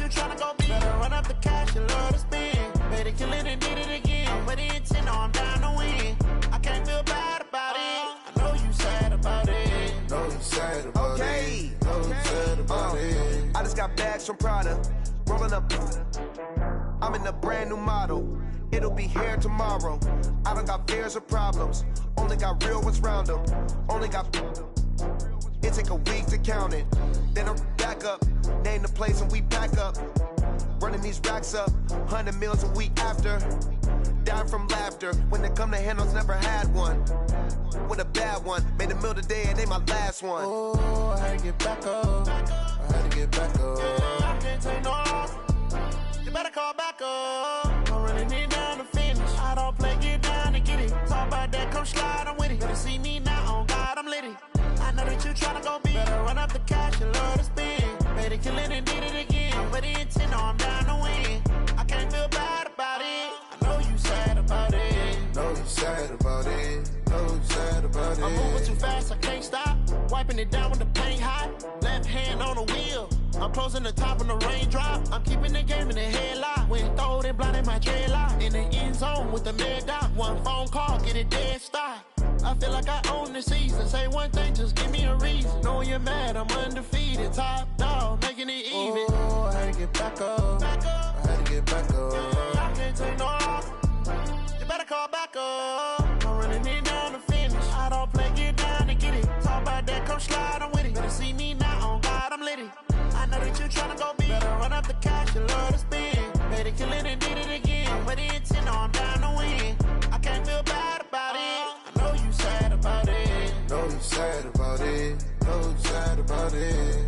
you tryna go be. Better run up the cash and love to spend. Better kill it and did it again. But the intent, no, I'm down to win. I can't feel bad about it. I know you sad about it. Know you sad about it. Know you sad about it. I just got bags from Prada. Rolling up. I'm in a brand new model. It'll be here tomorrow. I don't got fears or problems. Only got real ones round them. Only got. It take a week to count it. Then I'm back up. Name the place and we pack up. Running these racks up. 100 meals a week after. Dying from laughter. When it come to handles, never had one. With a bad one. Made a meal today and they my last one. Oh, I had to get back up. I had to get back up. I can't take no off. You better call back up. I'm running it down to finish. I don't play, get down to get it. Talk about that, come slide, I'm with it. Better see me now, on God, I'm litty. I know that you tryna go be. Better run up the cash and love to spend. Better kill it and did it again. But the intent, no, I'm down to win. I can't feel bad about it. I know you sad about it. Know you sad about it. Know you sad about it. I'm moving too fast, I can't stop. Wiping it down with the paint hot. Left hand on the wheel. I'm closing the top when the raindrop. I'm keeping the game in the headlock. When throwed and blinded my dreadlock. In the end zone with the mad dot. One phone call, get it dead stop. I feel like I own the season. Say one thing, just give me a reason. Knowing you're mad, I'm undefeated. Top dog, making it even. Oh, I had to get back up. I had to get back up. I can't take no off. You better call back up. I'm running it down to finish. I don't play, get down to get it. Talk about that, come slide, I'm with it. Better see me now, on God, I'm litty. I know that you tryna go be. Better run up the cash and love to spend. Better kill it and did it again. But the intent, no, I'm down to win. I can't feel bad about it. I know you sad about it. Know you sad about it. Know you sad about it.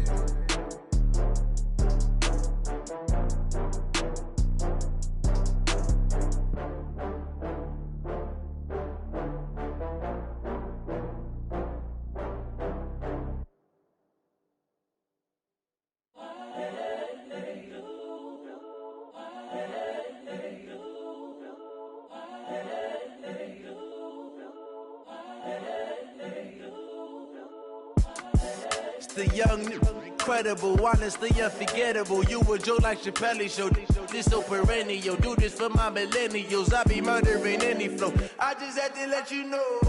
The young, incredible, honestly unforgettable. You a joke like Chappelle show. This so perennial. Do this for my millennials. I be murdering any flow. I just had to let you know.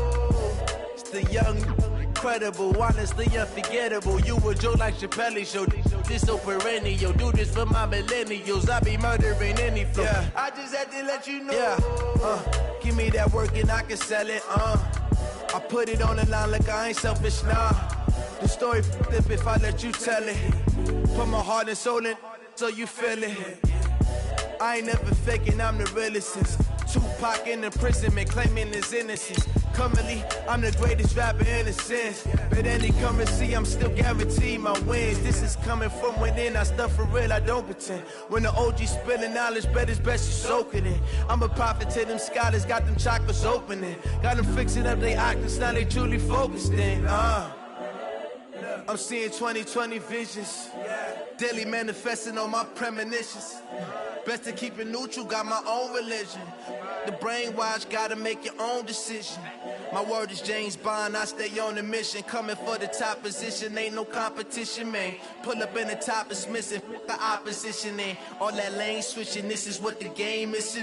It's the young, incredible, honestly unforgettable. You a joke like Chappelle show. This so perennial. Do this for my millennials. I be murdering any flow. Yeah. I just had to let you know. Yeah. Give me that work and I can sell it. I put it on the line like I ain't selfish, nah. The story flip if I let you tell it. Put my heart and soul in so you feel it. I ain't never faking, I'm the realest since Tupac in imprisonment, claiming his innocence. Currently, I'm the greatest rapper in a sense. But any currency, I'm still guaranteed my wins. This is coming from within, I stuff for real, I don't pretend. When the OG spilling knowledge, bet it's best you soak it in. I'm a prophet to them scholars, got them chakras opening. Got them fixing up they octaves, now they truly focused in. I'm seeing 2020 visions. Daily manifesting on my premonitions. Best to keep it neutral, got my own religion. The brainwash, gotta make your own decision. My word is James Bond, I stay on a mission. Coming for the top position, ain't no competition, man. Pull up in the top is missing, the opposition ain't. All that lane switching, this is what the game is.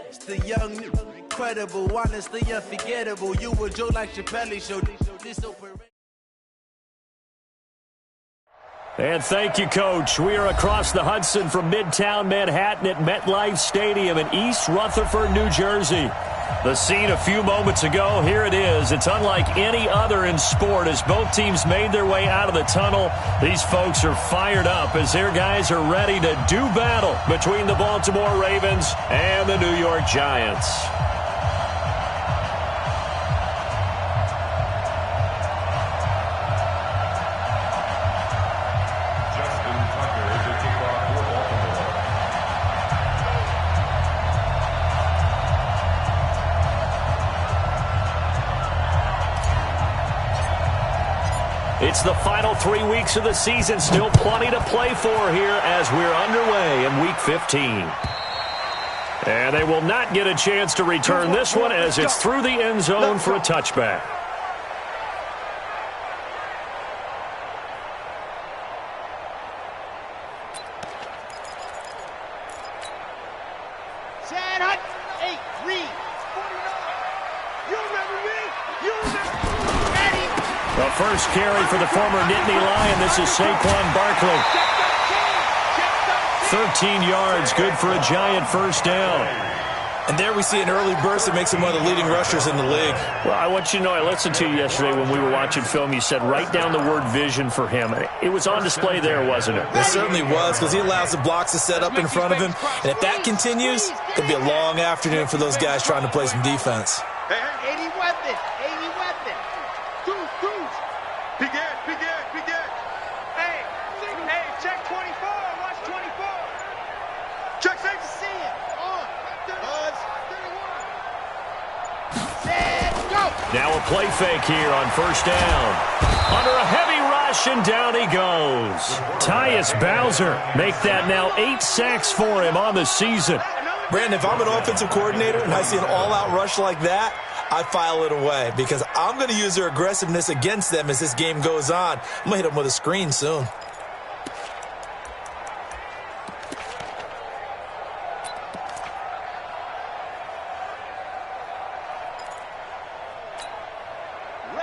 It's the young, incredible, honestly unforgettable. You a joke like Chappelle show. This so And thank you, Coach. We are across the Hudson from Midtown Manhattan at MetLife Stadium in East Rutherford, New Jersey. The scene a few moments ago, here it is. It's unlike any other in sport as both teams made their way out of the tunnel. These folks are fired up as their guys are ready to do battle between the Baltimore Ravens and the New York Giants. It's the final 3 weeks of the season. Still plenty to play for here as we're underway in Week 15. And they will not get a chance to return this one as it's through the end zone for a touchback. The first carry for the former Nittany Lion. This is Saquon Barkley. 13 yards, good for a giant first down. And there we see an early burst that makes him one of the leading rushers in the league. Well, I want you to know, I listened to you yesterday when we were watching film. You said write down the word vision for him. It was on display there, wasn't it? It certainly was, because he allows the blocks to set up in front of him. And if that continues, it'll be a long afternoon for those guys trying to play some defense. 80 weapons, 80 weapons. Deuce. Begin. Hey, check 24, watch 24. Check 6. See it. On. Now a play fake here on first down. Under a heavy rush, and down he goes. Tyus Bowser make that now 8 sacks for him on the season. Brandon, if I'm an offensive coordinator and I see an all-out rush like that, I file it away because I'm going to use their aggressiveness against them as this game goes on. I'm going to hit them with a screen soon.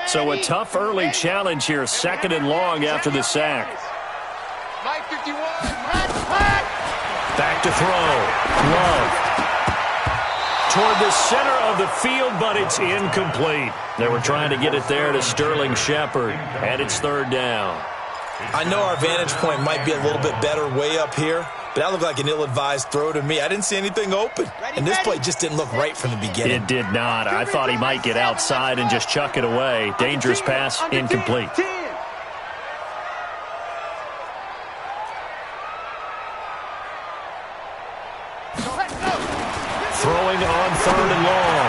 So a tough early challenge here, 2nd and long after the sack. Back to throw. Love. Toward the center of the field, but it's incomplete. They were trying to get it there to Sterling Shepard, and it's 3rd down. I know our vantage point might be a little bit better way up here, but that looked like an ill-advised throw to me. I didn't see anything open, and this play just didn't look right from the beginning. It did not. I thought he might get outside and just chuck it away. Dangerous pass, incomplete. Throwing on 3rd and long.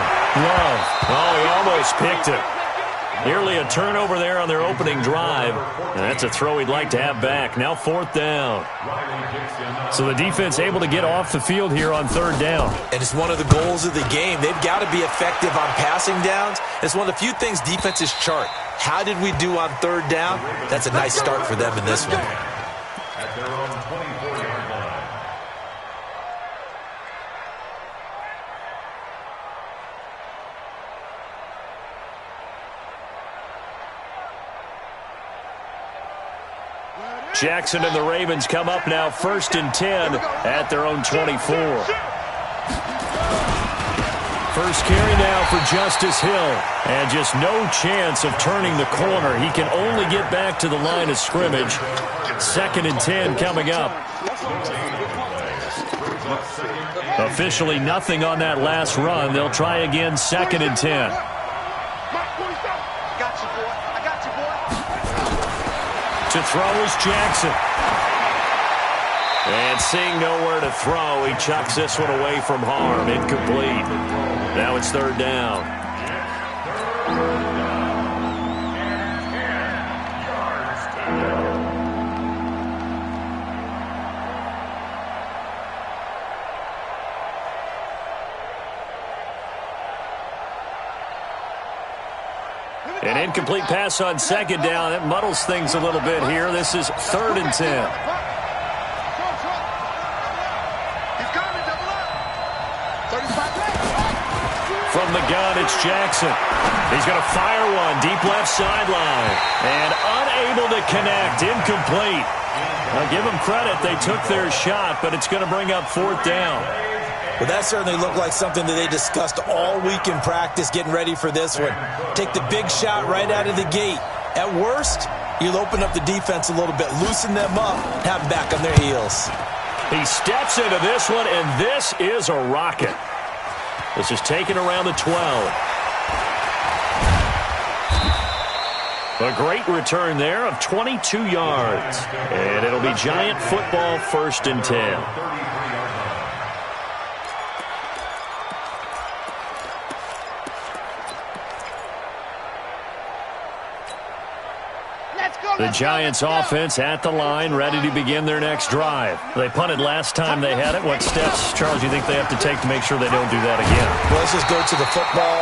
Love. Oh, he almost picked it. Nearly a turnover there on their opening drive. And that's a throw he'd like to have back. Now 4th down. So the defense able to get off the field here on 3rd down. And it's one of the goals of the game. They've got to be effective on passing downs. It's one of the few things defenses chart. How did we do on 3rd down? That's a nice start for them in this one. At their own 24-yard line. Jackson and the Ravens come up now 1st and 10 at their own 24. First carry now for Justice Hill. And just no chance of turning the corner. He can only get back to the line of scrimmage. 2nd and 10 coming up. Officially nothing on that last run. They'll try again 2nd and 10. To throw is Jackson. And seeing nowhere to throw, he chucks this one away from harm. Incomplete. Now it's 3rd down. An incomplete pass on 2nd down. It muddles things a little bit here. This is 3rd and 10. From the gun, it's Jackson. He's going to fire one deep left sideline. And unable to connect. Incomplete. Now give them credit. They took their shot, but it's going to bring up 4th down. Well, that certainly looked like something that they discussed all week in practice getting ready for this one. Take the big shot right out of the gate. At worst, you'll open up the defense a little bit, loosen them up, have them back on their heels. He steps into this one, and this is a rocket. This is taken around the 12. A great return there of 22 yards. And it'll be Giant football 1st and 10. The Giants offense at the line, ready to begin their next drive. They punted last time they had it. What steps, Charles, you think they have to take to make sure they don't do that again? Well, let's just go to the football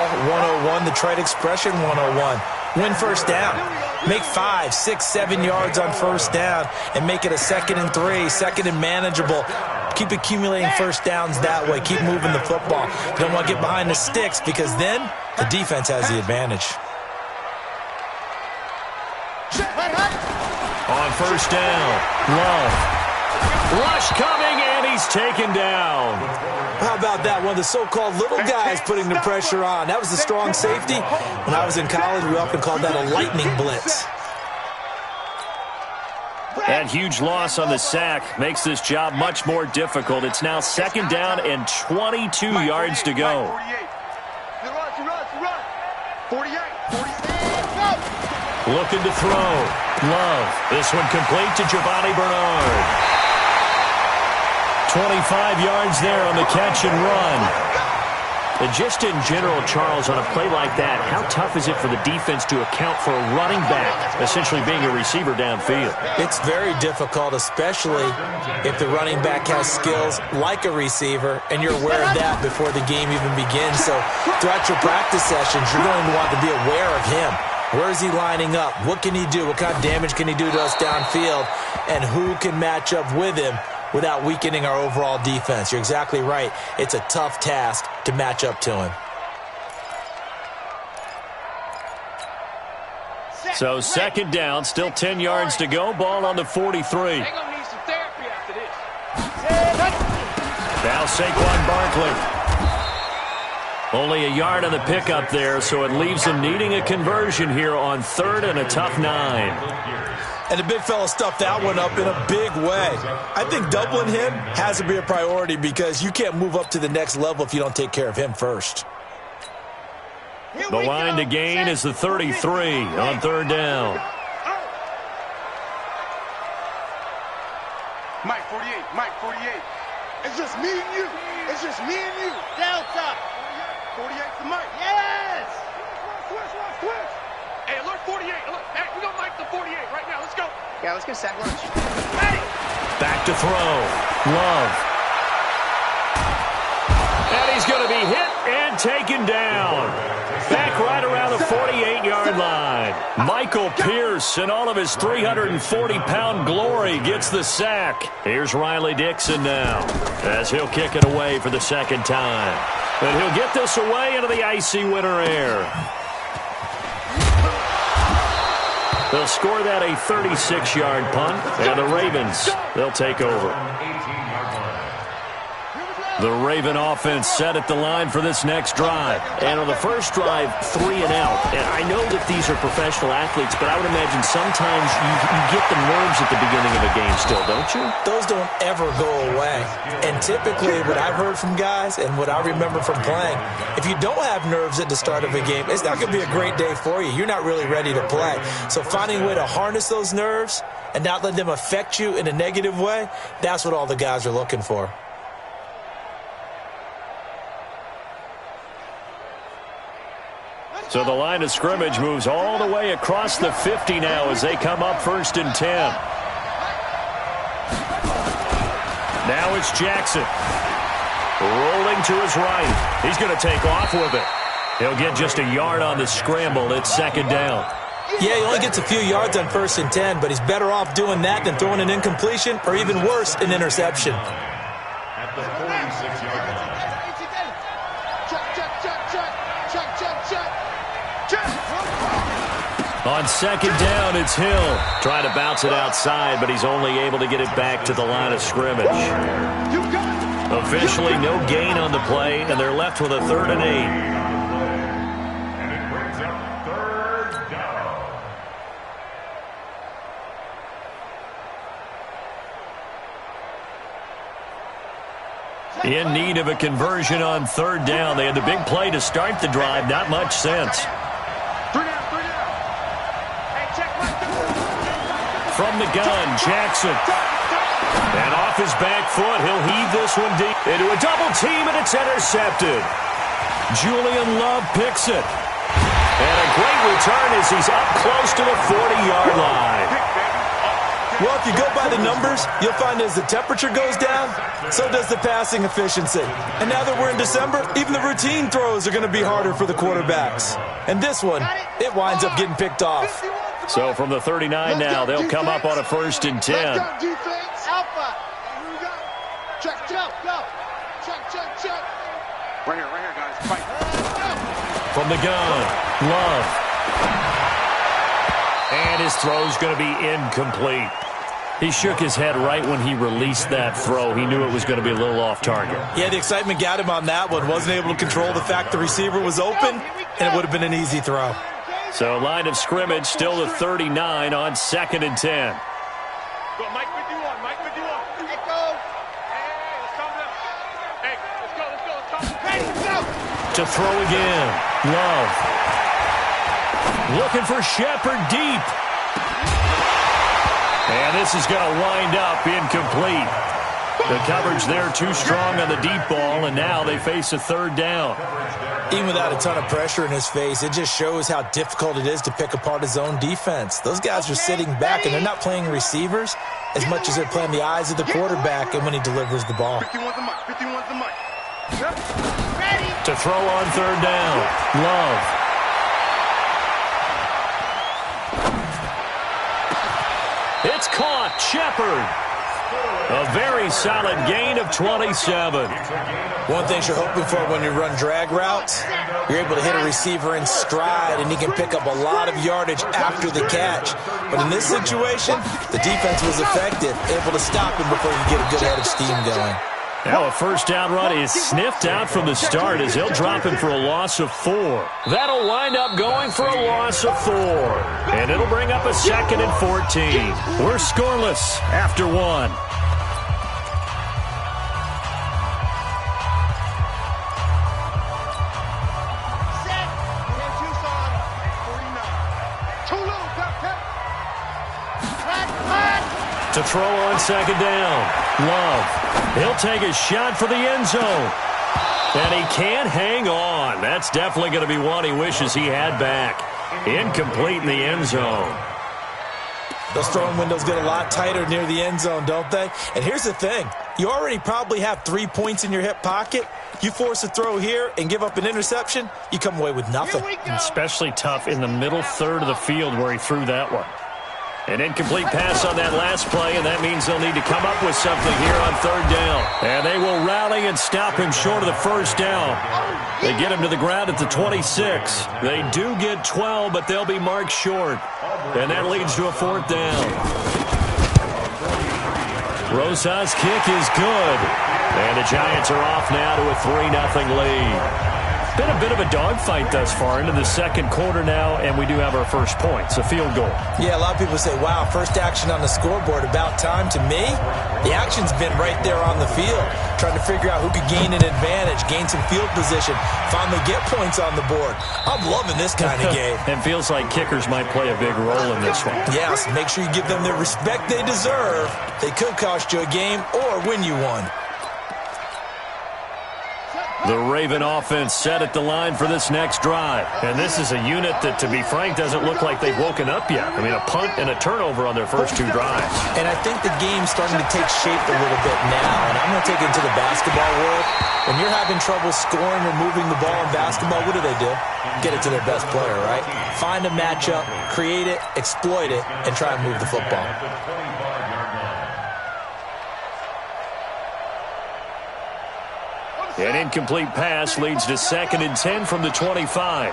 101, the trite expression 101. Win first down. Make 5, 6, 7 yards on first down and make it a 2nd and 3, 2nd and manageable. Keep accumulating first downs that way. Keep moving the football. You don't want to get behind the sticks because then the defense has the advantage. On first down, Love. Rush coming, and he's taken down. How about that? One of the so-called little guys putting the pressure on. That was the strong safety. When I was in college, we often called that a lightning blitz. That huge loss on the sack makes this job much more difficult. It's now second down and 22 yards to go. 48. Looking to throw. Love. This one complete to Giovanni Bernard. 25 yards there on the catch and run. And just in general, Charles, on a play like that, how tough is it for the defense to account for a running back essentially being a receiver downfield? It's very difficult, especially if the running back has skills like a receiver, and you're aware of that before the game even begins. So throughout your practice sessions, you're going to want to be aware of him. Where is he lining up? What can he do? What kind of damage can he do to us downfield? And who can match up with him without weakening our overall defense? You're exactly right. It's a tough task to match up to him. So second down, still 10 yards to go. Ball on the 43. They're gonna need some therapy after this. Now Saquon Barkley. Only a yard on the pickup there, so it leaves them needing a conversion here on third and a tough 9. And the big fella stuffed that one up in a big way. I think doubling him has to be a priority because you can't move up to the next level if you don't take care of him first. The line to gain is the 33 on third down. Mike 48. It's just me and you. Delta. 48 to Mike. Yes. Switch. Hey, alert 48. Alert. Hey, we gonna Mike the 48 right now. Let's go. Yeah, let's go sack lunch. Ready. Back to throw. Love. And he's going to be hit and taken down. Back right around the 48-yard line. Michael Pierce in all of his 340-pound glory gets the sack. Here's Riley Dixon now as he'll kick it away for the second time. And he'll get this away into the icy winter air. They'll score that a 36-yard punt, and the Ravens, they'll take over. The Raven offense set at the line for this next drive. And on the first drive, 3 and out. And I know that these are professional athletes, but I would imagine sometimes you get the nerves at the beginning of a game still, don't you? Those don't ever go away. And typically what I've heard from guys and what I remember from playing, if you don't have nerves at the start of a game, it's not going to be a great day for you. You're not really ready to play. So finding a way to harness those nerves and not let them affect you in a negative way, that's what all the guys are looking for. So the line of scrimmage moves all the way across the 50 now as they come up first and 10. Now it's Jackson. Rolling to his right. He's going to take off with it. He'll get just a yard on the scramble. It's second down. Yeah, he only gets a few yards on first and 10, but he's better off doing that than throwing an incompletion or even worse, an interception. At the 46-yard line. On second down, it's Hill. Trying to bounce it outside, but he's only able to get it back to the line of scrimmage. Officially, no gain on the play, and they're left with a 3rd and 8. And it brings up third down. In need of a conversion on third down. They had the big play to start the drive. Not much sense. From the gun, Jackson. And off his back foot, he'll heave this one deep into a double team, and it's intercepted. Julian Love picks it. And a great return as he's up close to the 40-yard line. Well, if you go by the numbers, you'll find as the temperature goes down, so does the passing efficiency. And now that we're in December, even the routine throws are going to be harder for the quarterbacks. And this one, it winds up getting picked off. So from the 39 now, they'll come up on a 1st and 10. Alpha. Check. Right here, guys. Fight. From the gun, Love. And his throw's going to be incomplete. He shook his head right when he released that throw. He knew it was going to be a little off target. Yeah, the excitement got him on that one. Wasn't able to control the fact the receiver was open, and it would have been an easy throw. So line of scrimmage still to 39 on 2nd and 10. Go, Mike, 51. Mike, 51. Hey, go. Hey, let's calm down. Hey, let's go. Hey, let's go. To throw again. Love. Looking for Shepard deep. And this is going to wind up incomplete. The coverage there too strong on the deep ball, and now they face a 3rd down. Even without a ton of pressure in his face, it just shows how difficult it is to pick apart his own defense. Those guys are sitting back, and they're not playing receivers as much as they're playing the eyes of the quarterback and when he delivers the ball. 51's the mic. 51's the mic. Yep. To throw on 3rd down. Love. It's caught. Shepard. A very solid gain of 27. One thing you're hoping for when you run drag routes, you're able to hit a receiver in stride, and he can pick up a lot of yardage after the catch. But in this situation, the defense was effective, able to stop him before you get a good head of steam going. Now a 1st down run is sniffed out from the start as they'll drop him for a loss of 4. That'll wind up going for a loss of 4. And it'll bring up a 2nd and 14. We're scoreless after 1. To throw on 2nd down. Love. He'll take a shot for the end zone. And he can't hang on. That's definitely going to be one he wishes he had back. Incomplete in the end zone. Those throwing windows get a lot tighter near the end zone, don't they? And here's the thing. You already probably have 3 points in your hip pocket. You force a throw here and give up an interception, you come away with nothing. Especially tough in the middle third of the field where he threw that one. An incomplete pass on that last play, and that means they'll need to come up with something here on 3rd down. And they will rally and stop him short of the 1st down. They get him to the ground at the 26. They do get 12, but they'll be marked short. And that leads to a 4th down. Rosa's kick is good. And the Giants are off now to a 3-0 lead. Been a bit of a dogfight thus far into the 2nd quarter now, and we do have our first points, a field goal. Yeah, a lot of people say, wow, first action on the scoreboard, about time. To me, the action's been right there on the field, trying to figure out who could gain an advantage, gain some field position, finally get points on the board. I'm loving this kind of game. It feels like kickers might play a big role in this one. Yes, make sure you give them the respect they deserve. They could cost you a game or win you one. The Raven offense set at the line for this next drive. And this is a unit that, to be frank, doesn't look like they've woken up yet. I mean, a punt and a turnover on their first 2 drives. And I think the game's starting to take shape a little bit now. And I'm going to take it into the basketball world. When you're having trouble scoring or moving the ball in basketball, what do? Get it to their best player, right? Find a matchup, create it, exploit it, and try and move the football. An incomplete pass leads to 2nd and 10 from the 25.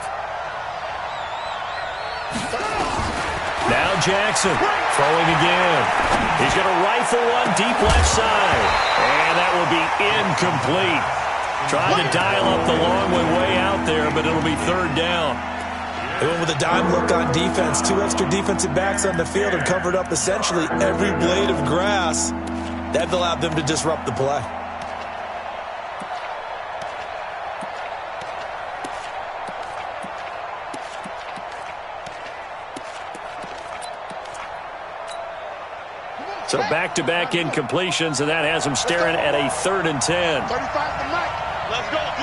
Now Jackson throwing again. He's going to rifle one deep left side. And that will be incomplete. Trying to dial up the long one way out there, but it'll be 3rd down. They went with a dime look on defense. 2 extra defensive backs on the field and covered up essentially every blade of grass. That allowed them to disrupt the play. So back-to-back incompletions, and that has him staring at a 3rd and 10. 35 to Mike. Let's go, D.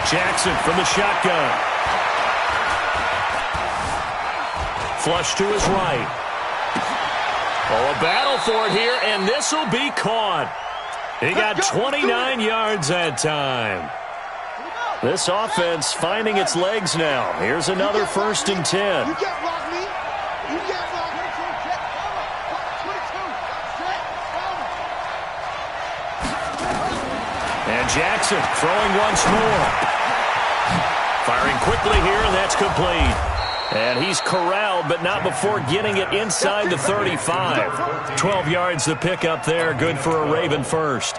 Jackson from the shotgun. Flush to his right. Oh, a battle for it here, and this will be caught. He got 29 yards that time. This offense finding its legs now. Here's another 1st and 10. You can't block me. You can't block me. 22. And Jackson throwing once more. Firing quick quickly here, and that's complete. And he's corralled, but not before getting it inside the 35. 12 yards to pick up there. Good for a Raven first.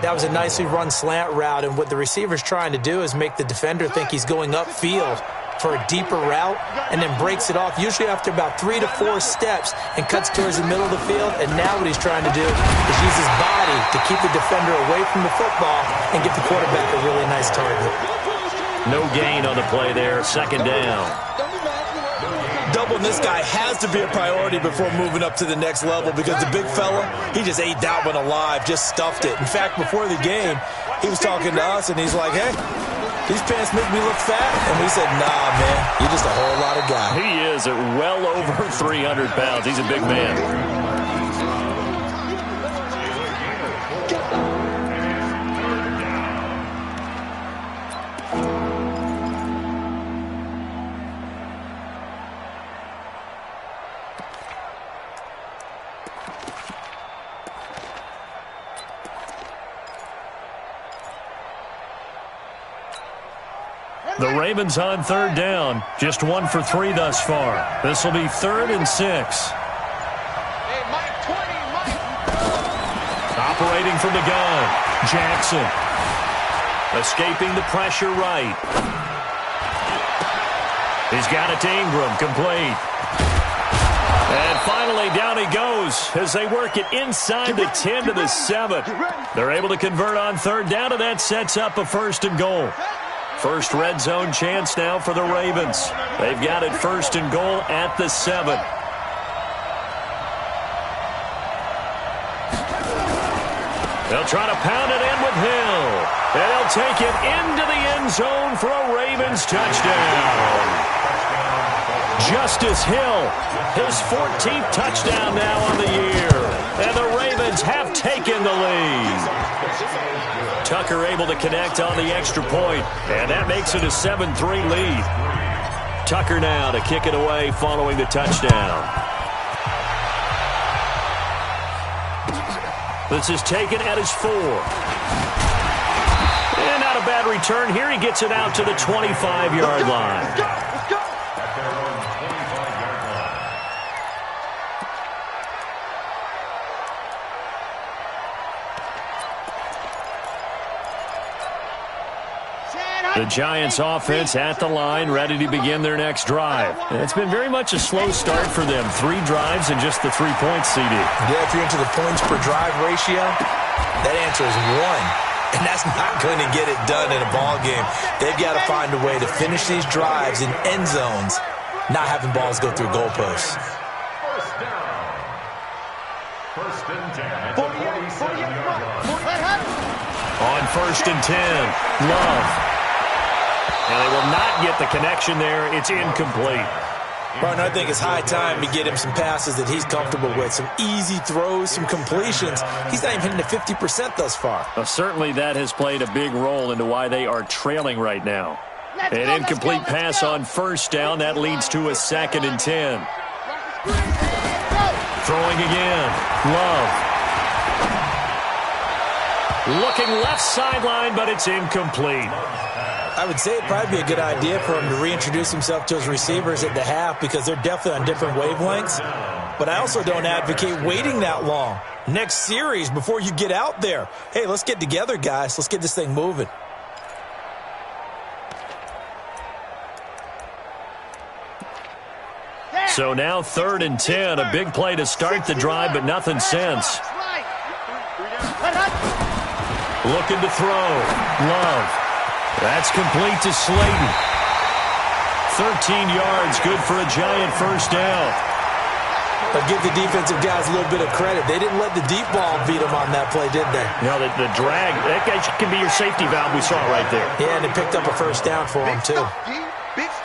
That was a nicely run slant route, and what the receiver's trying to do is make the defender think he's going upfield for a deeper route and then breaks it off, usually after about 3 to 4 steps, and cuts towards the middle of the field. And now what he's trying to do is use his body to keep the defender away from the football and get the quarterback a really nice target. No gain on the play there. Second down. Doubling this guy has to be a priority before moving up to the next level, because the big fella, he just ate that one alive, just stuffed it. In fact, before the game, he was talking to us, and he's like, hey, these pants make me look fat. And we said, nah, man, you're just a whole lot of guy. He is at well over 300 pounds. He's a big man. The Ravens on third down. Just 1 for 3 thus far. This will be 3rd and 6. Hey, Mike 20, Mike. Operating from the gun. Jackson. Escaping the pressure right. He's got it to Ingram. Complete. And finally, down he goes as they work it inside the 10 to the 7. They're able to convert on third down, and that sets up a 1st and goal. First red zone chance now for the Ravens. They've got it 1st and goal at the 7. They'll try to pound it in with Hill. And he'll take it into the end zone for a Ravens touchdown. Justice Hill, his 14th touchdown now on the year. And the Ravens have taken the lead. Tucker able to connect on the extra point, and that makes it a 7-3 lead. Tucker now to kick it away following the touchdown. This is taken at his 4. And not a bad return here. He gets it out to the 25-yard line. The Giants offense at the line, ready to begin their next drive. And it's been very much a slow start for them. 3 drives and just the 3 points, CD. Yeah, if you're into the points per drive ratio, that answer is 1. And that's not going to get it done in a ball game. They've got to find a way to finish these drives in end zones, not having balls go through goalposts. First and 10 at the 47-yard line. On 1st and 10, Love. And they will not get the connection there. It's incomplete. Martin, I think it's high time to get him some passes that he's comfortable with, some easy throws, some completions. He's not even hitting the 50% thus far. Well, certainly that has played a big role into why they are trailing right now. An incomplete pass on 1st down. That leads to a 2nd and 10. Throwing again. Love. Looking left sideline, but it's incomplete. I would say it'd probably be a good idea for him to reintroduce himself to his receivers at the half, because they're definitely on different wavelengths. But I also don't advocate waiting that long. Next series, before you get out there. Hey, let's get together, guys. Let's get this thing moving. So now 3rd and 10. A big play to start the drive, but nothing since. Looking to throw. Love. That's complete to Slayton. 13 yards, good for a Giant 1st down. But give the defensive guys a little bit of credit. They didn't let the deep ball beat them on that play, did they? No, the drag, that guy can be your safety valve. We saw it right there. Yeah, and they picked up a 1st down for him, too.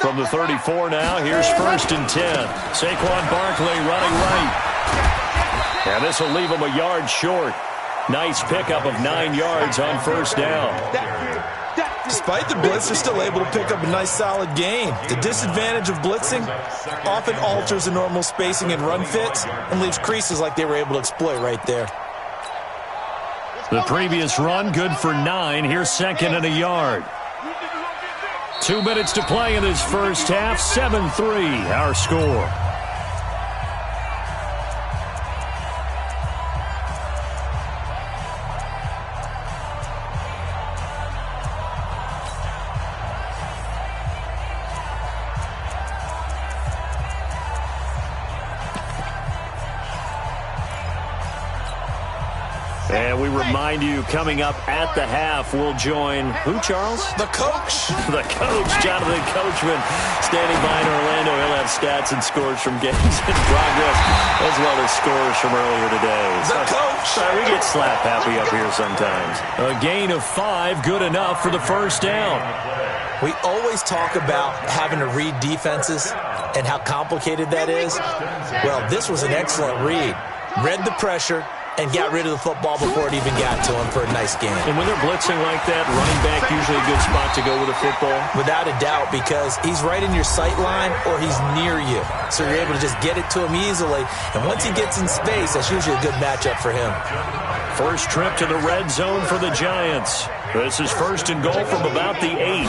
From the 34 now, here's 1st and 10. Saquon Barkley running right. And this will leave him a yard short. Nice pickup of 9 yards on 1st down. Despite the blitz, they're still able to pick up a nice solid gain. The disadvantage of blitzing often alters the normal spacing and run fits and leaves creases like they were able to exploit right there. The previous run, good for 9. Here's 2nd and a yard. 2 minutes to play in this first half. 7-3, our score. And we remind you, coming up at the half, we'll join who, Charles? The coach. The coach, Jonathan Coachman, standing by in Orlando. He'll have stats and scores from games in progress, as well as scores from earlier today. The coach. We get slap happy up here sometimes. A gain of 5, good enough for the first down. We always talk about having to read defenses and how complicated that is. Well, this was an excellent read. Read the pressure and got rid of the football before it even got to him for a nice game. And when they're blitzing like that, running back usually a good spot to go with a football? Without a doubt, because he's right in your sight line or he's near you. So you're able to just get it to him easily. And once he gets in space, that's usually a good matchup for him. First trip to the red zone for the Giants. This is first and goal from about the 8.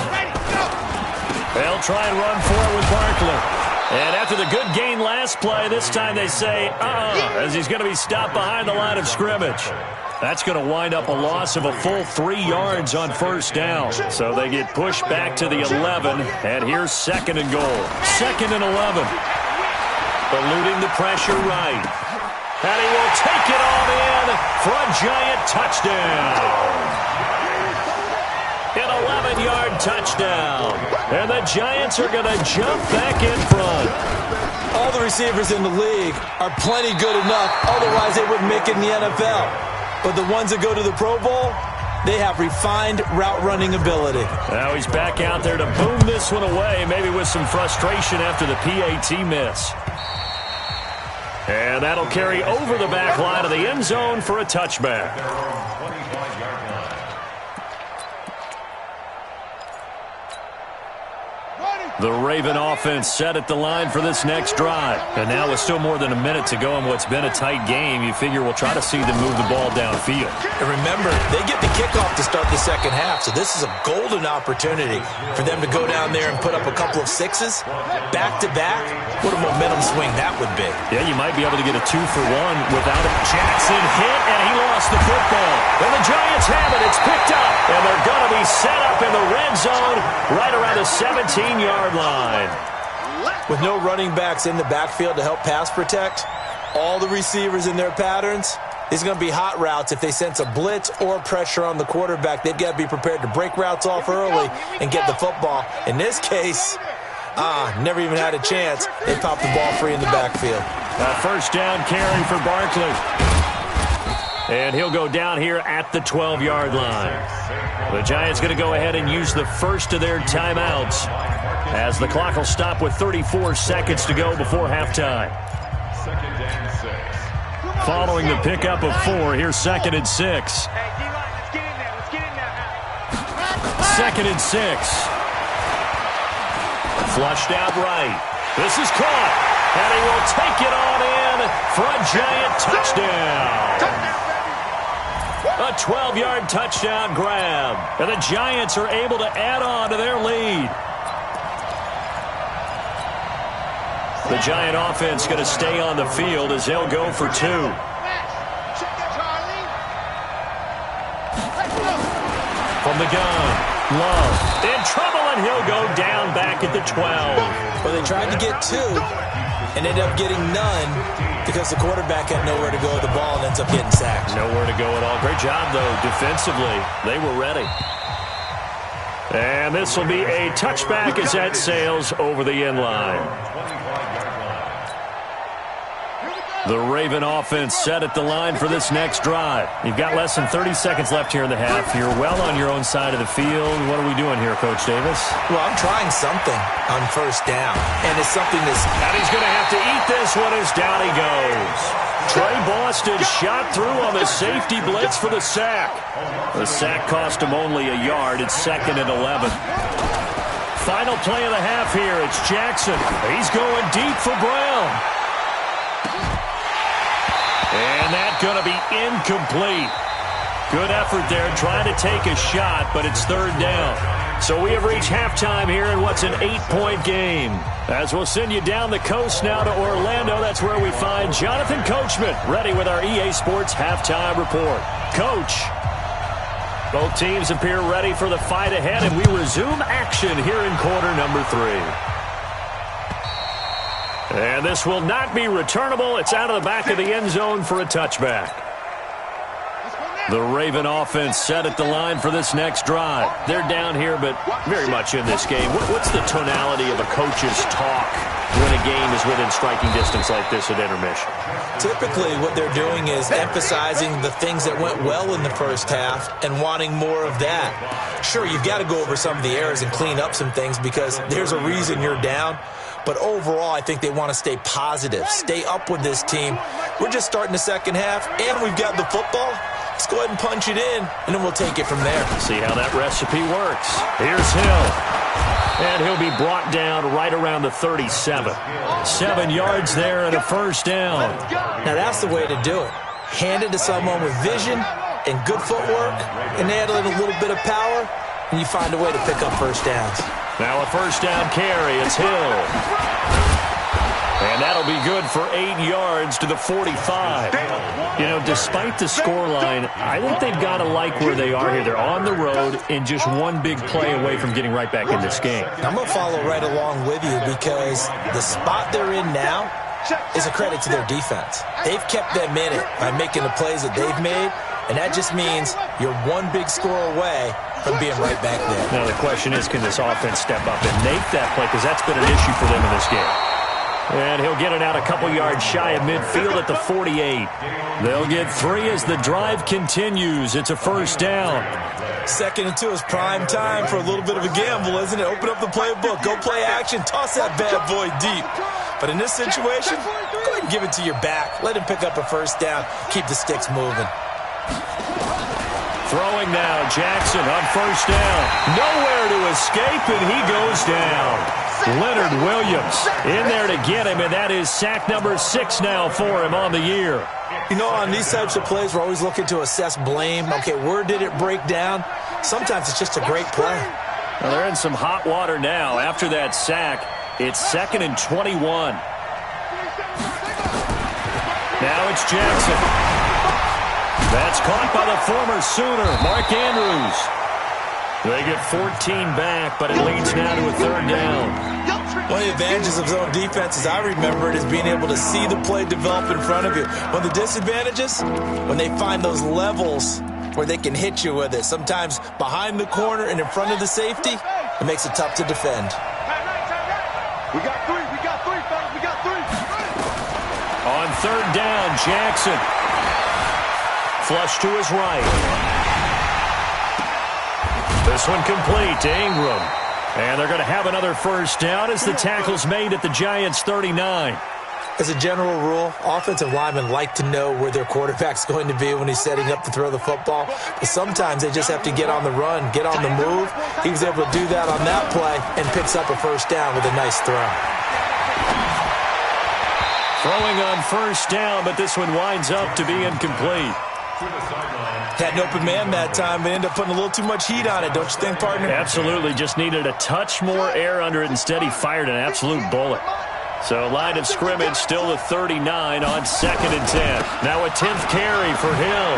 They'll try and run for it with Barkley. And after the good gain last play, this time they say, as he's going to be stopped behind the line of scrimmage. That's going to wind up a loss of a full 3 yards on first down. So they get pushed back to the 11, and here's second and goal. Second and 11. Eluding the pressure right. And he will take it on in for a Giant touchdown. An 11-yard touchdown. And the Giants are going to jump back in front. All the receivers in the league are plenty good enough. Otherwise, they wouldn't make it in the NFL. But the ones that go to the Pro Bowl, they have refined route running ability. Now he's back out there to boom this one away, maybe with some frustration after the PAT miss. And that'll carry over the back line of the end zone for a touchback. The Raven offense set at the line for this next drive. And now with still more than a minute to go in what's been a tight game, you figure we'll try to see them move the ball downfield. And remember, they get the kickoff to start the second half, so this is a golden opportunity for them to go down there and put up a couple of 6s back-to-back. What a momentum swing that would be. Yeah, you might be able to get a 2-for-1 without it. Jackson hit, and he lost the football. And the Giants have it. It's picked up, and they're going to be set up in the red zone right around the 17-yard line. With no running backs in the backfield to help pass protect, all the receivers in their patterns, these are going to be hot routes. If they sense a blitz or pressure on the quarterback, they've got to be prepared to break routes off early and get the football. In this case, never even had a chance. They popped the ball free in the backfield. First down carry for Barkley. And he'll go down here at the 12-yard line. The Giants going to go ahead and use the first of their timeouts as the clock will stop with 34 seconds to go before halftime. Following the pickup of 4, here's second and 6. Second and 6. Flushed out right. This is caught. And he will take it on in for a Giant touchdown. A 12-yard touchdown grab. And the Giants are able to add on to their lead. The Giant offense going to stay on the field as they'll go for 2. From the gun, Love in trouble, and he'll go down back at the 12. Well, they tried to get 2 and ended up getting none because the quarterback had nowhere to go with the ball and ends up getting sacked. Nowhere to go at all. Great job, though, defensively. They were ready. And this will be a touchback as that sails over the end line. The Raven offense set at the line for this next drive. You've got less than 30 seconds left here in the half. You're well on your own side of the field. What are we doing here, Coach Davis? Well, I'm trying something on first down, and it's something that's... And he's going to have to eat this one as down he goes. Trey Boston shot through on the safety blitz for the sack. The sack cost him only a yard. It's second and 11. Final play of the half here. It's Jackson. He's going deep for Brown. And that's going to be incomplete. Good effort there trying to take a shot, but it's third down. So we have reached halftime here in what's an 8-point game. As we'll send you down the coast now to Orlando, that's where we find Jonathan Coachman, ready with our EA Sports Halftime Report. Coach, both teams appear ready for the fight ahead, and we resume action here in quarter number 3. And this will not be returnable. It's out of the back of the end zone for a touchback. The Raven offense set at the line for this next drive. They're down here, but very much in this game. What's the tonality of a coach's talk when a game is within striking distance like this at intermission? Typically, what they're doing is emphasizing the things that went well in the first half and wanting more of that. Sure, you've got to go over some of the errors and clean up some things because there's a reason you're down. But overall, I think they want to stay positive, stay up with this team. We're just starting the second half, and we've got the football. Let's go ahead and punch it in, and then we'll take it from there. See how that recipe works. Here's Hill. And he'll be brought down right around the 37. 7 yards there and a first down. Now, that's the way to do it. Hand it to someone with vision and good footwork, and add in a little bit of power, and you find a way to pick up first downs. Now a first down carry. It's Hill. And that'll be good for 8 yards to the 45. You know, despite the scoreline, I think they've got to like where they are here. They're on the road and just one big play away from getting right back in this game. I'm going to follow right along with you because the spot they're in now is a credit to their defense. They've kept them in it by making the plays that they've made, and that just means you're one big score away from being right back there. Now the question is, can this offense step up and make that play? Because that's been an issue for them in this game. And he'll get it out a couple yards shy of midfield at the 48. They'll get 3 as the drive continues. It's a first down. 2nd and 2 is prime time for a little bit of a gamble, isn't it? Open up the playbook, go play action, toss that bad boy deep. But in this situation, go ahead and give it to your back. Let him pick up a first down. Keep the sticks moving. Throwing now, Jackson on first down. Nowhere to escape, and he goes down. Leonard Williams in there to get him, and that is sack number 6 now for him on the year. You know, on these types of plays, we're always looking to assess blame. Okay, where did it break down? Sometimes it's just a great play. Well, they're in some hot water now. After that sack, it's 2nd and 21. Now it's Jackson. That's caught by the former Sooner, Mark Andrews. They get 14 back, but it leads now to a 3rd down. One of the advantages of zone defense, as I remember it, is being able to see the play develop in front of you. One of the disadvantages, when they find those levels where they can hit you with it, sometimes behind the corner and in front of the safety, it makes it tough to defend. We got 3, fellas, we got 3. On 3rd down, Jackson. Flush to his right. This one complete to Ingram. And they're going to have another first down as the tackle's made at the Giants' 39. As a general rule, offensive linemen like to know where their quarterback's going to be when he's setting up to throw the football. But sometimes they just have to get on the run, get on the move. He was able to do that on that play and picks up a first down with a nice throw. Throwing on first down, but this one winds up to be incomplete. Had an open man that time, but ended up putting a little too much heat on it, don't you think, partner? Absolutely. Just needed a touch more air under it. Instead, he fired an absolute bullet. So line of scrimmage still the 39 on 2nd and 10. Now a 10th carry for Hill.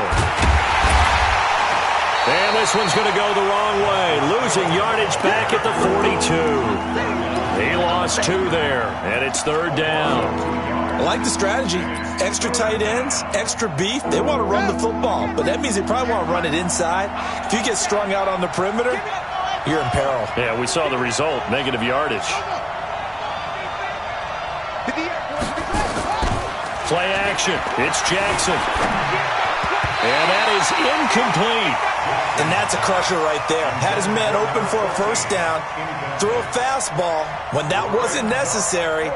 And this one's going to go the wrong way. Losing yardage back at the 42. He lost 2 there, and it's 3rd down. I like the strategy. Extra tight ends, extra beef. They want to run the football, but that means they probably want to run it inside. If you get strung out on the perimeter, you're in peril. Yeah, we saw the result, negative yardage. Play action. It's Jackson. And that is incomplete. And that's a crusher right there. Had his man open for a first down. Throw a fastball when that wasn't necessary.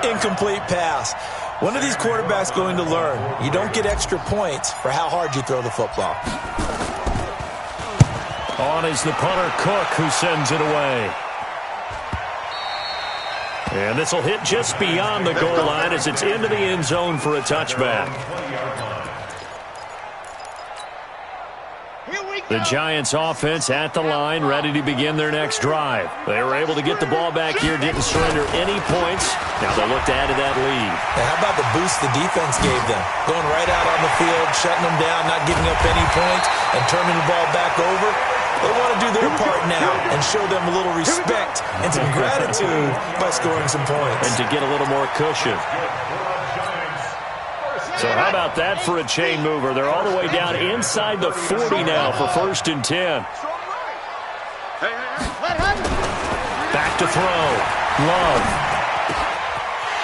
Incomplete pass. When are these quarterbacks going to learn? You don't get extra points for how hard you throw the football. On is the punter, Cook, who sends it away. And this will hit just beyond the goal line as it's into the end zone for a touchback. The Giants offense at the line, ready to begin their next drive. They were able to get the ball back here, didn't surrender any points. Now they look to add to that lead. And how about the boost the defense gave them? Going right out on the field, shutting them down, not giving up any points, and turning the ball back over. They want to do their part now and show them a little respect and some gratitude by scoring some points. And to get a little more cushion. So how about that for a chain mover? They're all the way down inside the 40 now for 1st and 10. Back to throw. Love.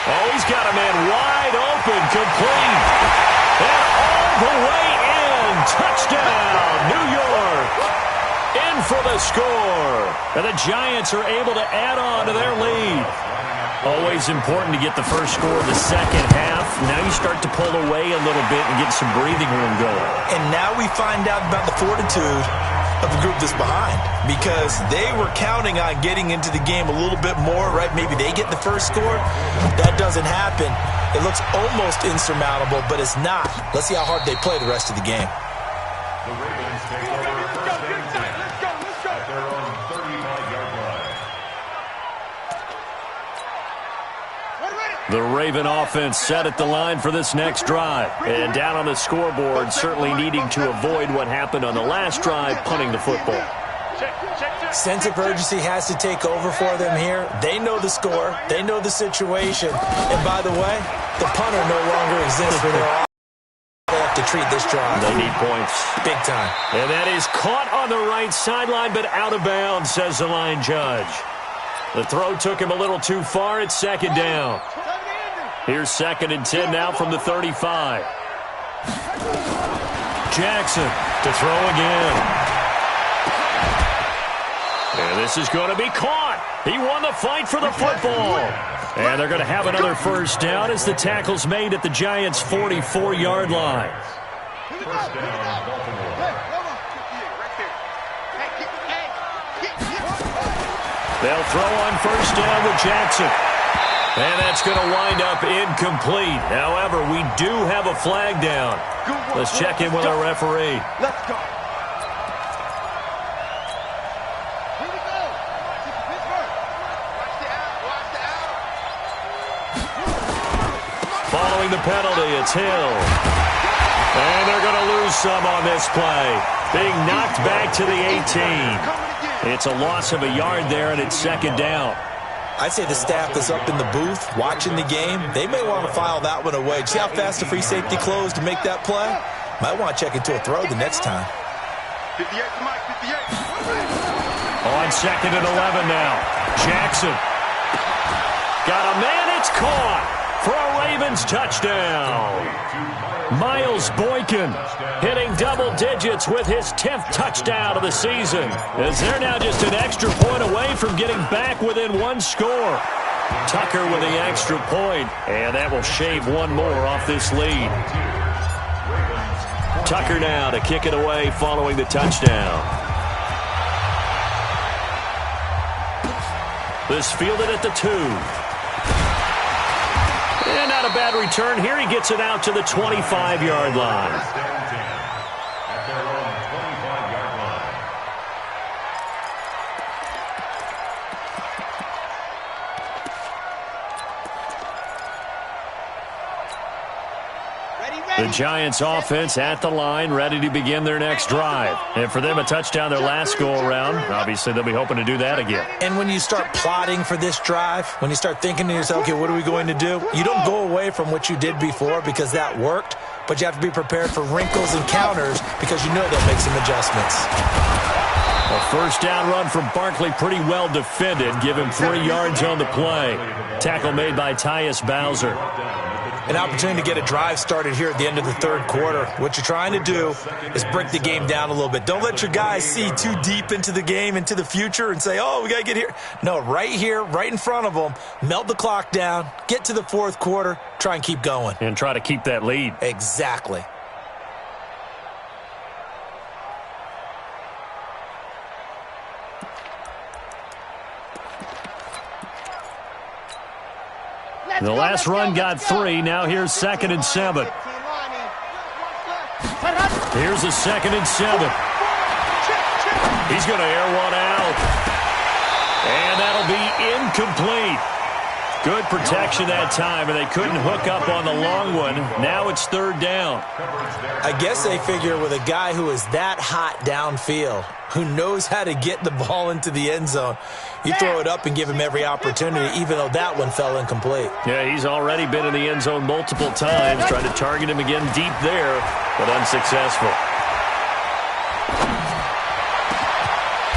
Oh, he's got a man wide open, complete. And all the way in. Touchdown, New York. In for the score. And the Giants are able to add on to their lead. Always important to get the first score of the second half. Now you start to pull away a little bit and get some breathing room going. And now we find out about the fortitude of the group that's behind, because they were counting on getting into the game a little bit more, right? Maybe they get the first score. That doesn't happen. It looks almost insurmountable, but it's not. Let's see how hard they play the rest of the game. The Ravens take over first and 10 at their own 35-yard line. The Raven offense set at the line for this next drive. And down on the scoreboard, certainly needing to avoid what happened on the last drive, punting the football. Sense of urgency has to take over for them here. They know the score. They know the situation. And by the way, the punter no longer exists for their offense. They have to treat this drive. They need points. Big time. And that is caught on the right sideline, but out of bounds, says the line judge. The throw took him a little too far. It's 2nd down. Here's 2nd and 10 now from the 35. Jackson to throw again. And this is going to be caught. He won the fight for the football. And they're going to have another first down as the tackle's made at the Giants' 44-yard line. First down, Baltimore. They'll throw on first down with Jackson. And that's going to wind up incomplete. However, we do have a flag down. Let's check in with our referee. Let's go. Following the penalty, it's Hill. And they're going to lose some on this play. Being knocked back to the 18. It's a loss of a yard there, and it's 2nd down. I'd say the staff that's up in the booth watching the game, they may want to file that one away. See how fast the free safety closed to make that play? Might want to check into a throw the next time. 58 to Mike, 58. On 2nd and 11 now. Jackson. Got a man, it's caught for a Ravens touchdown. Miles Boykin hitting double digits with his 10th touchdown of the season, as they're now just an extra point away from getting back within one score. Tucker with the extra point, and that will shave one more off this lead. Tucker now to kick it away following the touchdown. This fielded at the 2. And not a bad return here. He gets it out to the 25-yard line. First down 10 at their own 25-yard line. The Giants offense at the line, ready to begin their next drive. And for them, a touchdown their last go-around. Obviously, they'll be hoping to do that again. And when you start plotting for this drive, when you start thinking to yourself, okay, what are we going to do? You don't go away from what you did before because that worked, but you have to be prepared for wrinkles and counters because you know they'll make some adjustments. A first down run from Barkley, pretty well defended. Give him 3 yards on the play. Tackle made by Tyus Bowser. An opportunity to get a drive started here at the end of the 3rd quarter. What you're trying to do is break the game down a little bit. Don't let your guys see too deep into the game, into the future, and say, oh, we got to get here. No, right here, right in front of them, melt the clock down, get to the 4th quarter, try and keep going. And try to keep that lead. Exactly. The last run got 3. Now here's 2nd and 7. Here's a 2nd and 7. He's going to air one out. And that'll be incomplete. Good protection that time, and they couldn't hook up on the long one. Now it's third down. I guess they figure with a guy who is that hot downfield, who knows how to get the ball into the end zone, you throw it up and give him every opportunity, even though that one fell incomplete. Yeah, he's already been in the end zone multiple times. Tried to target him again deep there, but unsuccessful.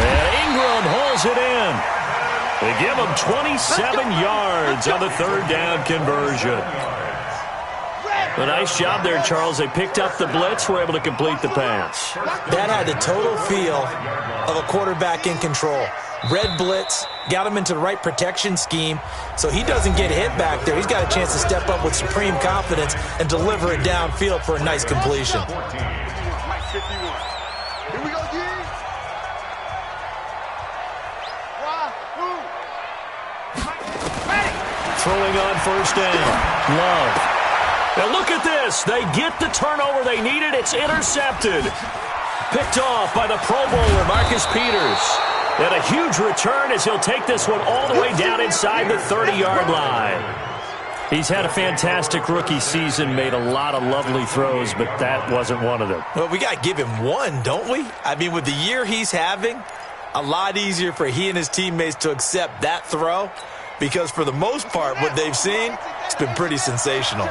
And Ingram hauls it in. They give him 27 yards on the third down conversion. A nice job there, Charles. They picked up the blitz, were able to complete the pass. That had the total feel of a quarterback in control. Red blitz, got him into the right protection scheme, so he doesn't get hit back there. He's got a chance to step up with supreme confidence and deliver it downfield for a nice completion. Throwing on first down. Love. Now look at this. They get the turnover they needed. It's intercepted. Picked off by the Pro Bowler, Marcus Peters. And a huge return as he'll take this one all the way down inside the 30-yard line. He's had a fantastic rookie season, made a lot of lovely throws, but that wasn't one of them. Well, we got to give him one, don't we? I mean, with the year he's having, a lot easier for he and his teammates to accept that throw. Because for the most part, what they've seen, it's been pretty sensational.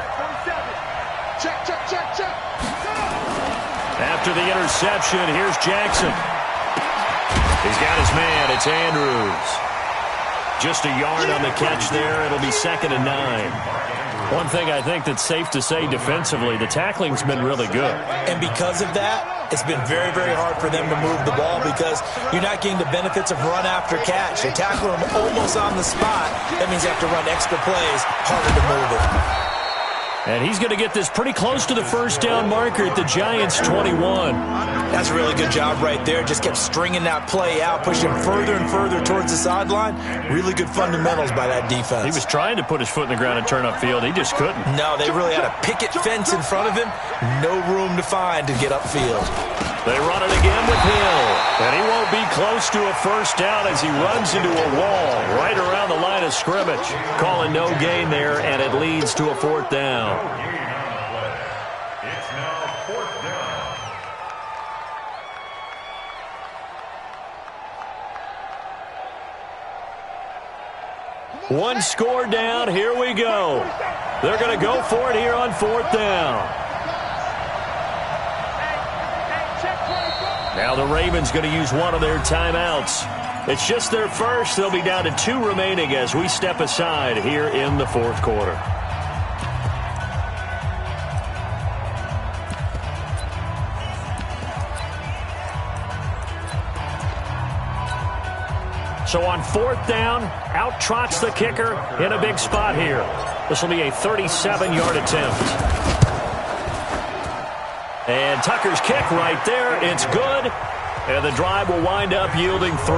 After the interception, here's Jackson. He's got his man. It's Andrews. Just a yard on the catch there. It'll be 2nd and 9. One thing I think that's safe to say defensively, the tackling's been really good. And because of that, it's been very, very hard for them to move the ball because you're not getting the benefits of run after catch. They tackle them almost on the spot. That means they have to run extra plays, harder to move it. And he's going to get this pretty close to the first down marker at the Giants' 21. That's a really good job right there. Just kept stringing that play out, pushing further and further towards the sideline. Really good fundamentals by that defense. He was trying to put his foot in the ground and turn upfield. He just couldn't. No, they really had a picket fence in front of him. No room to find to get upfield. They run it again with Hill. And he won't be close to a first down as he runs into a wall right around the line of scrimmage. Calling no gain there, and it leads to a 4th down. It's now 4th down. One score down. Here we go. They're going to go for it here on 4th down. Now the Ravens going to use one of their timeouts. It's just their first. They'll be down to 2 remaining as we step aside here in the 4th quarter. So on 4th down, out trots the kicker in a big spot here. This will be a 37-yard attempt. And Tucker's kick right there. It's good. And the drive will wind up yielding 3.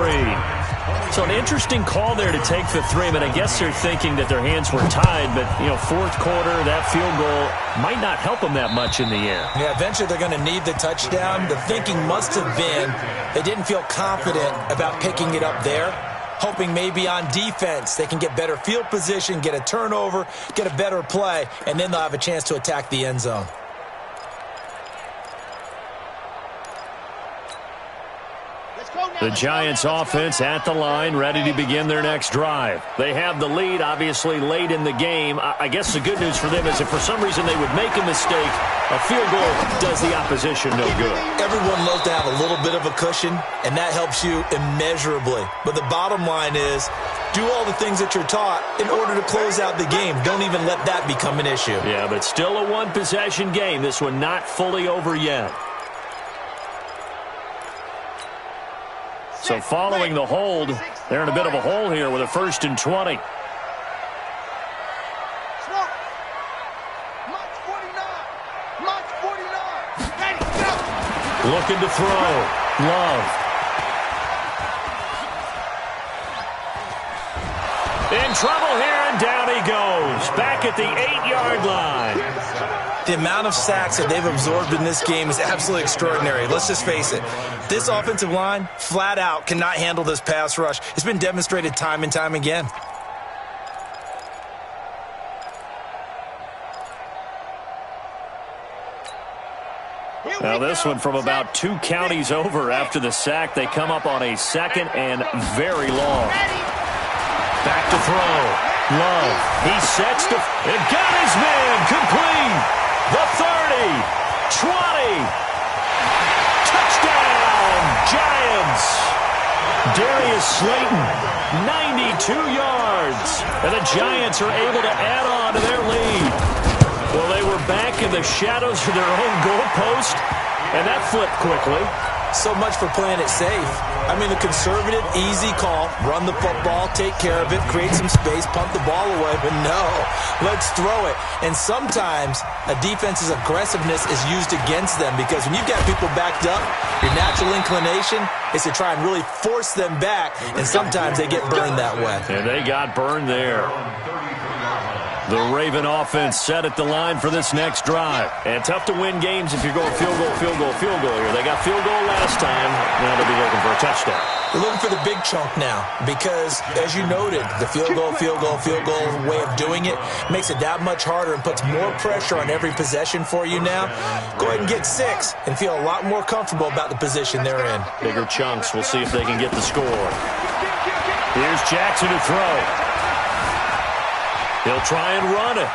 So an interesting call there to take the 3. But I guess they're thinking that their hands were tied. But, you know, 4th quarter, that field goal might not help them that much in the end. Yeah, eventually they're going to need the touchdown. The thinking must have been they didn't feel confident about picking it up there. Hoping maybe on defense they can get better field position, get a turnover, get a better play, and then they'll have a chance to attack the end zone. The Giants offense at the line, ready to begin their next drive. They have the lead, obviously, late in the game. I guess the good news for them is if for some reason they would make a mistake, a field goal does the opposition no good. Everyone loves to have a little bit of a cushion, and that helps you immeasurably. But the bottom line is, do all the things that you're taught in order to close out the game. Don't even let that become an issue. Yeah, but still a one-possession game. This one not fully over yet. So following the hold, they're in a bit of a hole here with a 1st and 20. Looking to throw. Love. In trouble here, and down he goes. Back at the 8-yard line. The amount of sacks that they've absorbed in this game is absolutely extraordinary. Let's just face it. This offensive line, flat out, cannot handle this pass rush. It's been demonstrated time and time again. Now this one from about 2 counties over after the sack. They come up on a 2nd and very long. Back to throw. Love. He sets to... and got his man. Complete. The 30. 20. Touchdown. Giants. Darius Slayton. 92 yards. And the Giants are able to add on to their lead. Well, they were back in the shadows of their own goalpost, and that flipped quickly. So much for playing it safe. I mean, a conservative, easy call, run the football, take care of it, create some space, pump the ball away, but no, let's throw it. And sometimes a defense's aggressiveness is used against them because when you've got people backed up, your natural inclination is to try and really force them back, and sometimes they get burned that way. And they got burned there. The Raven offense set at the line for this next drive. And tough to win games if you're going field goal, field goal, field goal here. They got field goal last time. Now they'll be looking for a touchdown. They're looking for the big chunk now because, as you noted, the field goal way of doing it makes it that much harder and puts more pressure on every possession for you now. Go ahead and get 6 and feel a lot more comfortable about the position they're in. Bigger chunks. We'll see if they can get the score. Here's Jackson to throw. He'll try and run it.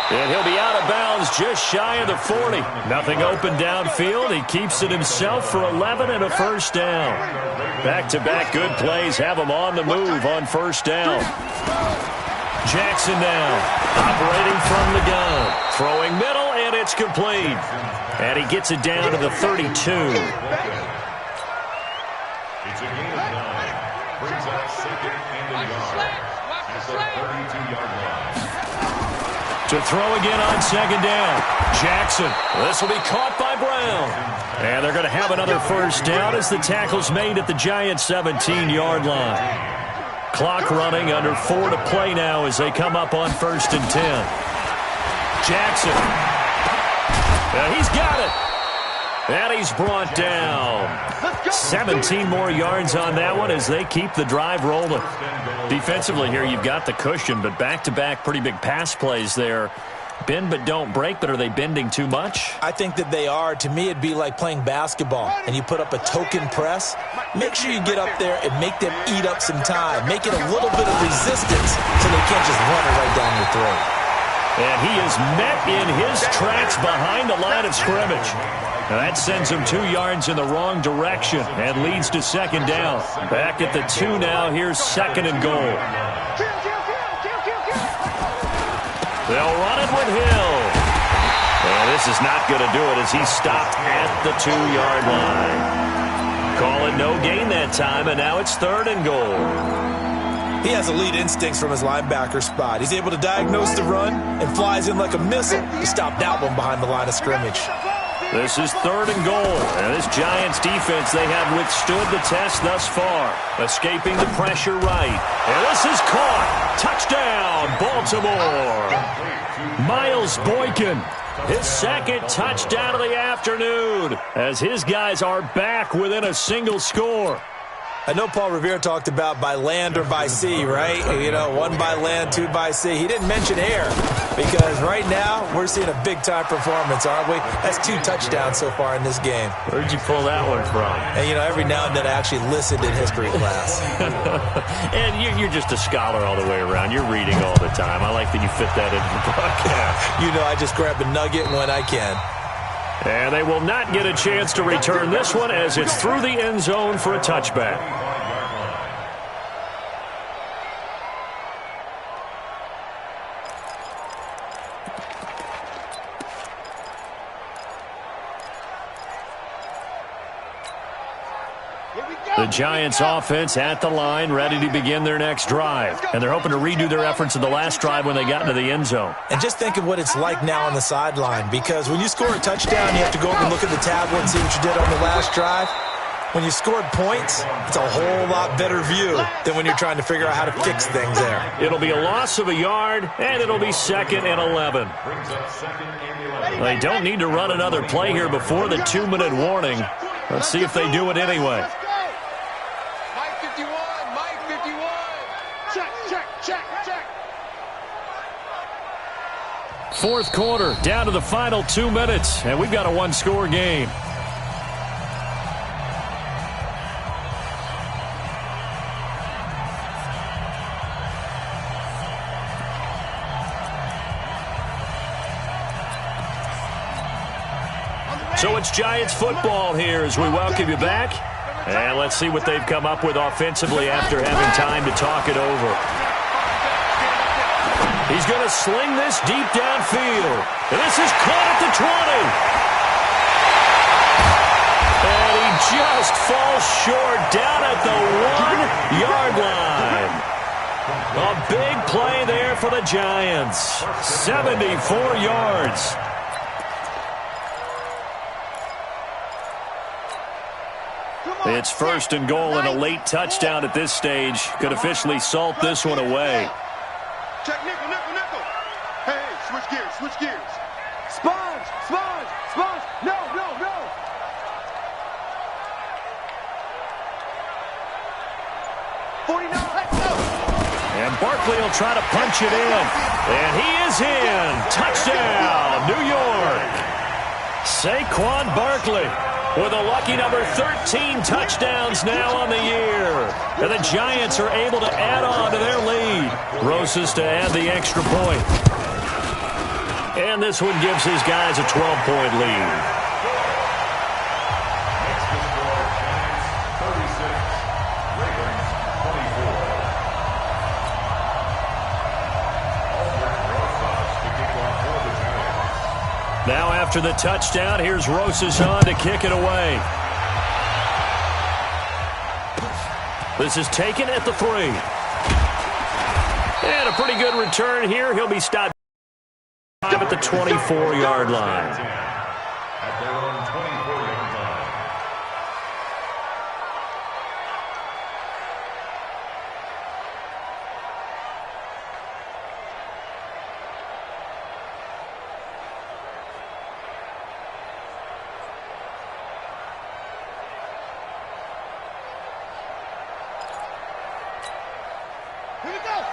And he'll be out of bounds just shy of the 40. Nothing open downfield. He keeps it himself for 11 and a first down. Back-to-back good plays have him on the move on first down. Jackson now, operating from the gun. Throwing middle, and it's complete. And he gets it down to the 32. It's a gain of 9. Brings up 2nd and a yard. At the 32-yard line. To throw again on 2nd down. Jackson. This will be caught by Brown. And they're going to have another first down as the tackle's made at the Giants' 17-yard line. Clock running, under 4 to play now as they come up on 1st and 10. Jackson. He's got it. And he's brought down. 17 more yards on that one as they keep the drive rolling. Defensively here, you've got the cushion, but back-to-back pretty big pass plays there. Bend but don't break, but are they bending too much? I think that they are. To me, it'd be like playing basketball, and you put up a token press. Make sure you get up there and make them eat up some time. Make it a little bit of resistance so they can't just run it right down your throat. And he is met in his tracks behind the line of scrimmage. Now that sends him 2 yards in the wrong direction and leads to 2nd down. Back at the 2 now. Here's 2nd and goal. They'll run it with Hill. And this is not going to do it as he's stopped at the 2-yard line. Call it no gain that time, and now it's 3rd and goal. He has elite instincts from his linebacker spot. He's able to diagnose the run and flies in like a missile to stop that one behind the line of scrimmage. This is 3rd and goal. And this Giants defense, they have withstood the test thus far. Escaping the pressure right. And this is caught. Touchdown, Baltimore. Miles Boykin, his 2nd touchdown of the afternoon as his guys are back within a single score. I know Paul Revere talked about by land or by sea, right? You know, 1 by land, 2 by sea. He didn't mention air because right now we're seeing a big-time performance, aren't we? That's 2 touchdowns so far in this game. Where'd you pull that one from? And, you know, every now and then I actually listened in history class. And you're just a scholar all the way around. You're reading all the time. I like that you fit that into the broadcast. You know, I just grab a nugget when I can. And they will not get a chance to return this one as it's through the end zone for a touchback. The Giants offense at the line, ready to begin their next drive. And they're hoping to redo their efforts of the last drive when they got into the end zone. And just think of what it's like now on the sideline, because when you score a touchdown, you have to go up and look at the tablet and see what you did on the last drive. When you scored points, it's a whole lot better view than when you're trying to figure out how to fix things there. It'll be a loss of a yard, and it'll be 2nd and 11. They don't need to run another play here before the 2-minute warning. Let's see if they do it anyway. Mike 51, Mike 51. Check. Fourth quarter, down to the final 2 minutes, and we've got a one-score game. So it's Giants football here as we welcome you back. And let's see what they've come up with offensively after having time to talk it over. He's going to sling this deep downfield. And this is caught at the 20. And he just falls short down at the 1-yard line. A big play there for the Giants. 74 yards. It's 1st and goal, and a late touchdown at this stage could officially salt this one away. Check nickel. Hey, switch gears. Sponge. No. 49, let's go. And Barkley will try to punch it in. And he is in. Touchdown, New York. Saquon Barkley with a lucky number 13 touchdowns now on the year. And the Giants are able to add on to their lead. Rosas to add the extra point. And this one gives his guys a 12-point lead. Now after the touchdown, here's Rosas on to kick it away. This is taken at the 3. And a pretty good return here. He'll be stopped at the 24-yard line. At their own 24-yard line.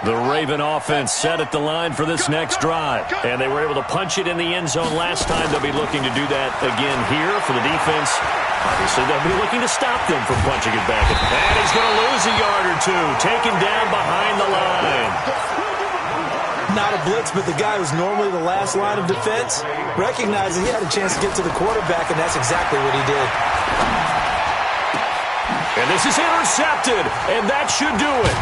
The Raven offense set at the line for this next drive. And they were able to punch it in the end zone last time. They'll be looking to do that again here for the defense. Obviously, they'll be looking to stop them from punching it back. And he's going to lose a yard or two. Taken down behind the line. Not a blitz, but the guy who's normally the last line of defense recognized that he had a chance to get to the quarterback, and that's exactly what he did. And this is intercepted, and that should do it.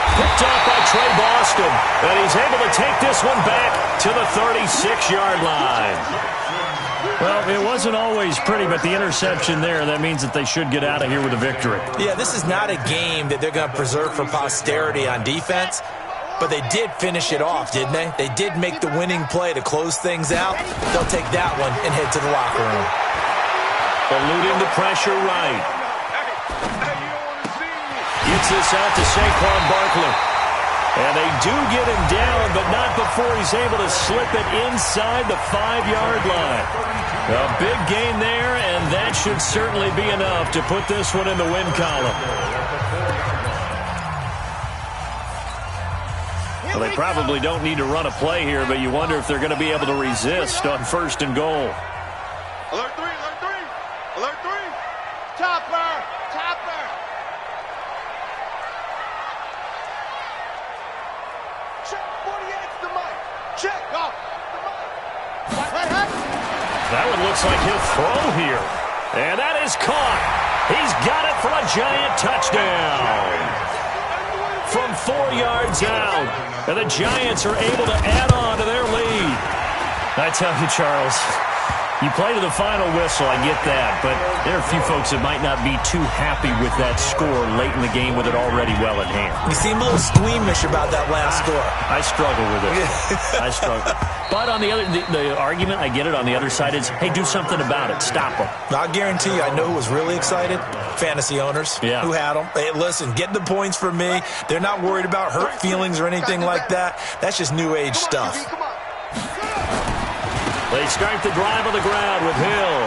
Picked off by Trey Boston, and he's able to take this one back to the 36-yard line. Well, it wasn't always pretty, but the interception there, that means that they should get out of here with a victory. Yeah, this is not a game that they're going to preserve for posterity on defense, but they did finish it off, didn't they? They did make the winning play to close things out. They'll take that one and head to the locker room. Eluding the pressure right. Gets this out to Saquon Barkley. And they do get him down, but not before he's able to slip it inside the 5-yard line. A big gain there, and that should certainly be enough to put this one in the win column. Well, they probably don't need to run a play here, but you wonder if they're going to be able to resist on 1st and goal. Alert 3. Topper. Check 48's the mic. Check off the mic. Hey. That one looks like he'll throw here. And that is caught. He's got it for a Giant touchdown. From 4 yards out. And the Giants are able to add on to their lead. I tell you, Charles, You play to the final whistle, I get that, but there are a few folks that might not be too happy with that score late in the game with it already well in hand. You seem a little squeamish about that last score. I struggle with it. I struggle. But on the other, the argument, I get it, on the other side is, hey, do something about it. Stop them. I guarantee you, I know who was really excited. Fantasy owners who had them. Hey, listen, get the points for me. They're not worried about hurt feelings or anything like that. That's just new age stuff. They start the drive on the ground with Hill.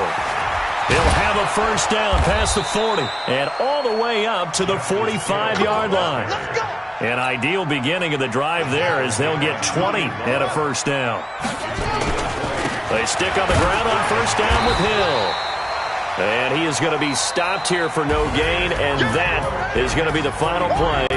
He'll have a first down past the 40 and all the way up to the 45-yard line. An ideal beginning of the drive there as they'll get 20 and a first down. They stick on the ground on first down with Hill. And he is going to be stopped here for no gain, and that is going to be the final play.